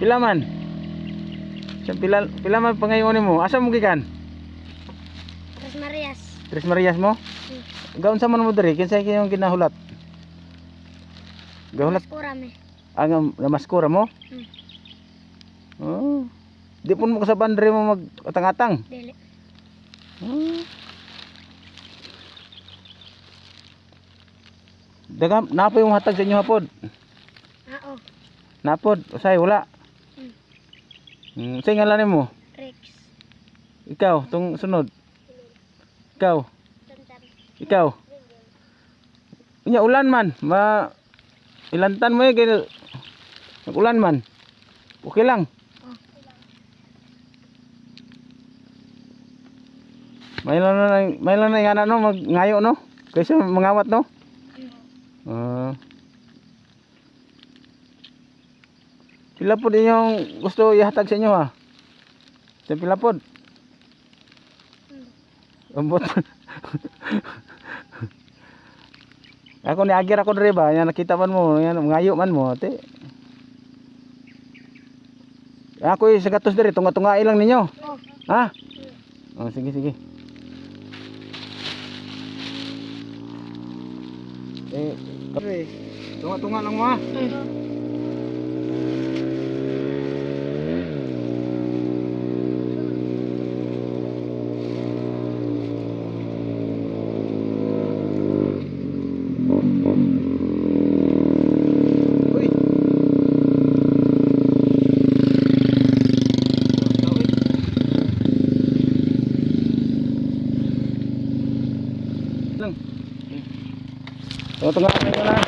Pila man? Pila man pangayon mo? Asa mo gikan? Tres Marias. Tres Marias mo? Gaon sa man mo diri? Kinsay kayong ginahulat? Gahulat? Maskura me. Ang namaskura mo? Oh. Di pun mo kasaban diri mo mag-atang-atang. Dili. Daga napo yung hatag sa inyo hapod. Oo. Napod, usay wala. Say ngalan mo? Rex. Ikaw, tong sunod. Ikaw. Ikaw. Unya ulan man, ilantan mo kay ulan man. Okay lang. May lang na yung no, magngayo no? Kaysa mangawat no? Pila po din yung gusto ihatag sa inyo ha? Sa pila po? Ambot. Ako ni agir ako diri ba? Yan nakita man mo, yan ngayo man mo, ate. Ako sa gatos diri, tunga-tunga ilang ninyo. Ha? Oh, sige sige. Tunga-tunga lang mo ha. Uy. Lang. Tunga-tunga lang.